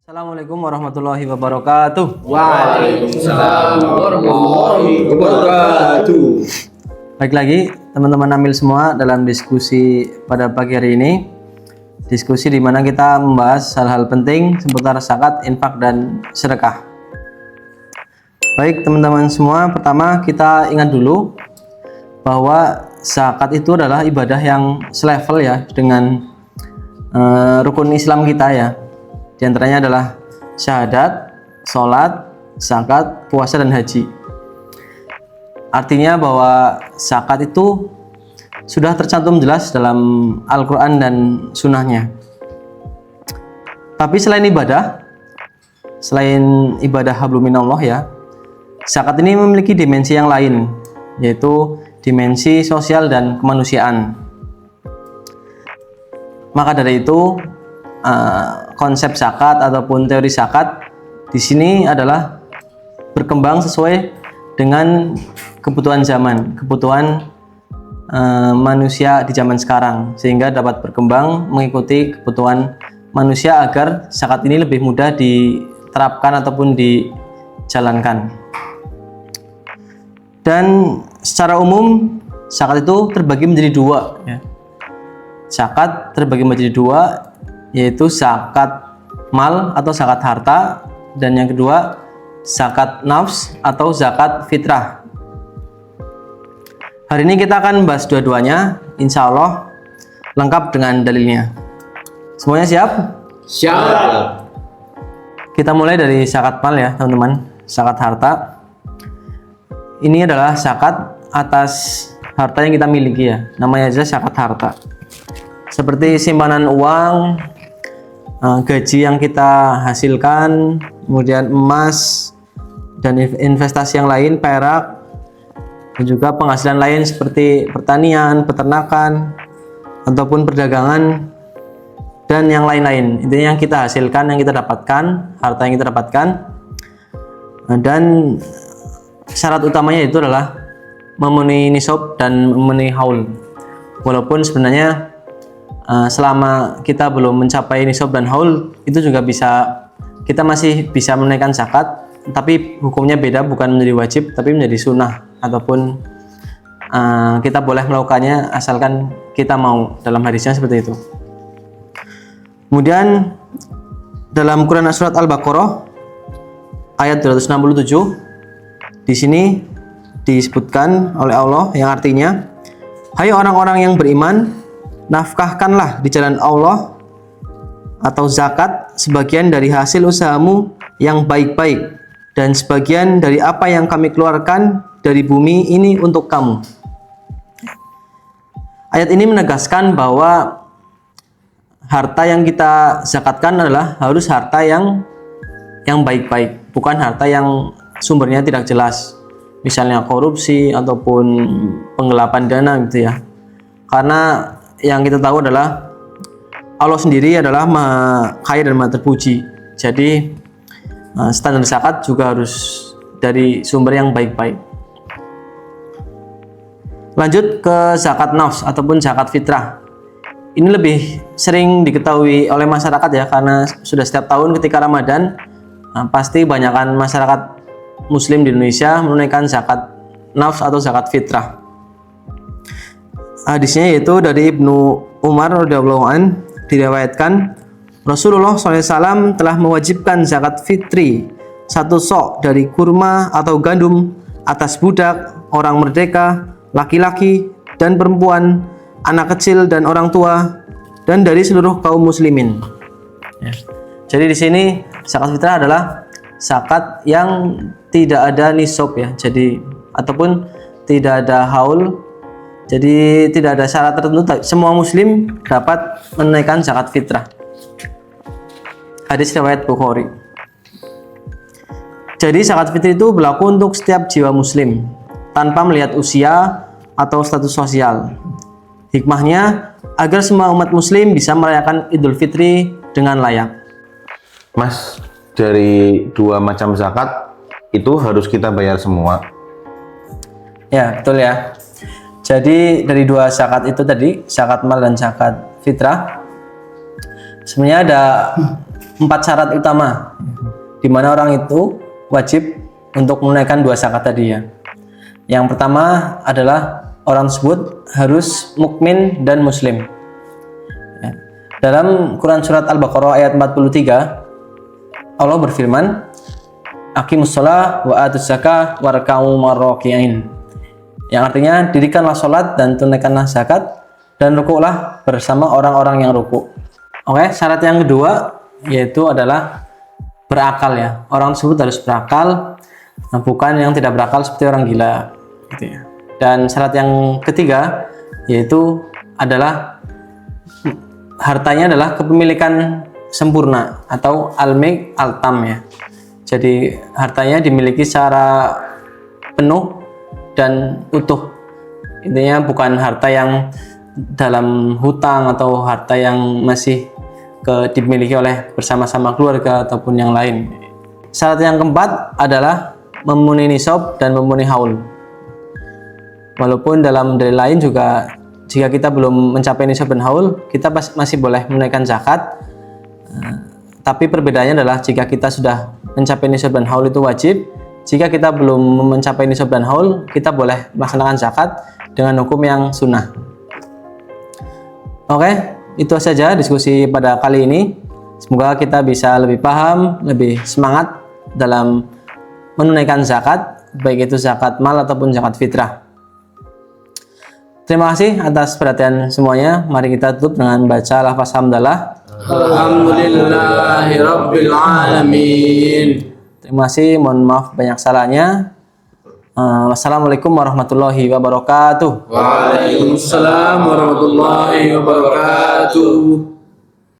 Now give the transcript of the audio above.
Assalamualaikum warahmatullahi wabarakatuh. Waalaikumsalam warahmatullahi wabarakatuh. Baik lagi teman-teman Amil semua dalam diskusi pada pagi hari ini. Diskusi di mana kita membahas hal-hal penting seputar zakat, infak dan sedekah. Baik teman-teman semua, pertama kita ingat dulu bahwa zakat itu adalah ibadah yang selevel ya dengan rukun Islam kita ya. Di antaranya adalah syahadat, sholat, zakat, puasa, dan haji. Artinya bahwa zakat itu sudah tercantum jelas dalam Al-Quran dan sunnahnya. Tapi selain ibadah hablum minallah ya, zakat ini memiliki dimensi yang lain, yaitu dimensi sosial dan kemanusiaan. Maka dari itu konsep zakat ataupun teori zakat di sini adalah berkembang sesuai dengan kebutuhan zaman, kebutuhan manusia di zaman sekarang, sehingga dapat berkembang mengikuti kebutuhan manusia agar zakat ini lebih mudah diterapkan ataupun dijalankan. Dan secara umum zakat itu terbagi menjadi dua ya. Zakat terbagi menjadi dua, yaitu zakat mal atau zakat harta, dan yang kedua zakat nafs atau zakat fitrah. Hari ini kita akan bahas dua-duanya, insya Allah lengkap dengan dalilnya. Semuanya siap? Siap. Kita mulai dari zakat mal ya teman-teman. Zakat harta ini adalah zakat atas harta yang kita miliki ya, namanya aja zakat harta. Seperti simpanan uang, gaji yang kita hasilkan, kemudian emas dan investasi yang lain, perak, dan juga penghasilan lain seperti pertanian, peternakan, ataupun perdagangan, dan yang lain-lain. Intinya yang kita hasilkan, yang kita dapatkan, harta yang kita dapatkan. Dan syarat utamanya itu adalah memenuhi nisab dan memenuhi haul. Walaupun sebenarnya selama kita belum mencapai nisab dan haul, itu juga kita masih bisa menunaikan zakat, tapi hukumnya beda, bukan menjadi wajib tapi menjadi sunnah, ataupun kita boleh melakukannya asalkan kita mau, dalam hadisnya seperti itu. Kemudian dalam Quran surat Al-Baqarah ayat 267 di sini disebutkan oleh Allah yang artinya, hai orang-orang yang beriman, nafkahkanlah di jalan Allah atau zakat sebagian dari hasil usahamu yang baik-baik dan sebagian dari apa yang kami keluarkan dari bumi ini untuk kamu. Ayat ini menegaskan bahwa harta yang kita zakatkan adalah harus harta yang baik-baik, bukan harta yang sumbernya tidak jelas, misalnya korupsi ataupun penggelapan dana gitu ya. Karena yang kita tahu adalah Allah sendiri adalah Maha Kaya dan Maha Terpuji. Jadi standar zakat juga harus dari sumber yang baik-baik. Lanjut ke zakat nafs ataupun zakat fitrah. Ini lebih sering diketahui oleh masyarakat ya, karena sudah setiap tahun ketika Ramadan pasti banyakkan masyarakat Muslim di Indonesia menunaikan zakat nafs atau zakat fitrah. Hadisnya yaitu dari Ibnu Umar radhiyallahu an, diriwayatkan Rasulullah SAW telah mewajibkan zakat fitri 1 sok dari kurma atau gandum atas budak, orang merdeka, laki-laki dan perempuan, anak kecil dan orang tua, dan dari seluruh kaum muslimin. Ya. Jadi di sini zakat fitrah adalah zakat yang tidak ada nisab ya, jadi ataupun tidak ada haul. Jadi tidak ada syarat tertentu, semua muslim dapat menunaikan zakat fitrah. Hadis riwayat Bukhari. Jadi zakat fitrah itu berlaku untuk setiap jiwa muslim tanpa melihat usia atau status sosial. Hikmahnya agar semua umat muslim bisa merayakan Idul Fitri dengan layak. Mas, dari 2 macam zakat itu harus kita bayar semua? Ya, betul ya. Jadi dari 2 zakat itu tadi, zakat mal dan zakat fitrah, sebenarnya ada 4 syarat utama di mana orang itu wajib untuk menunaikan 2 zakat tadi ya. Yang pertama adalah orang tersebut harus mukmin dan muslim. Ya. Dalam Quran surat Al-Baqarah ayat 43, Allah berfirman, "Aqimus shalah wa atuz zakah warka'u marraki'in." Yang artinya dirikanlah sholat dan tunaikanlah zakat dan rukuklah bersama orang-orang yang rukuk. Oke, syarat yang kedua yaitu adalah berakal ya. Orang tersebut harus berakal, bukan yang tidak berakal seperti orang gila gitu ya. Dan syarat yang ketiga yaitu adalah hartanya adalah kepemilikan sempurna atau al-milk al-tam ya. Jadi hartanya dimiliki secara penuh dan utuh. Intinya bukan harta yang dalam hutang atau harta yang masih dimiliki oleh bersama-sama keluarga ataupun yang lain. Syarat yang keempat adalah memenuhi nisab dan memenuhi haul. Walaupun dalam dalil lain juga jika kita belum mencapai nisab dan haul, kita masih boleh menunaikan zakat. Tapi perbedaannya adalah jika kita sudah mencapai nisab dan haul itu wajib. Jika kita belum mencapai nisab dan haul, kita boleh melaksanakan zakat dengan hukum yang sunnah. Oke, itu saja diskusi pada kali ini. Semoga kita bisa lebih paham, lebih semangat dalam menunaikan zakat, baik itu zakat mal ataupun zakat fitrah. Terima kasih atas perhatian semuanya. Mari kita tutup dengan baca lafaz hamdalah. Alhamdulillahirabbil alamin. Terima kasih, mohon maaf banyak salahnya. Wassalamualaikum warahmatullahi wabarakatuh. Waalaikumsalam warahmatullahi wabarakatuh.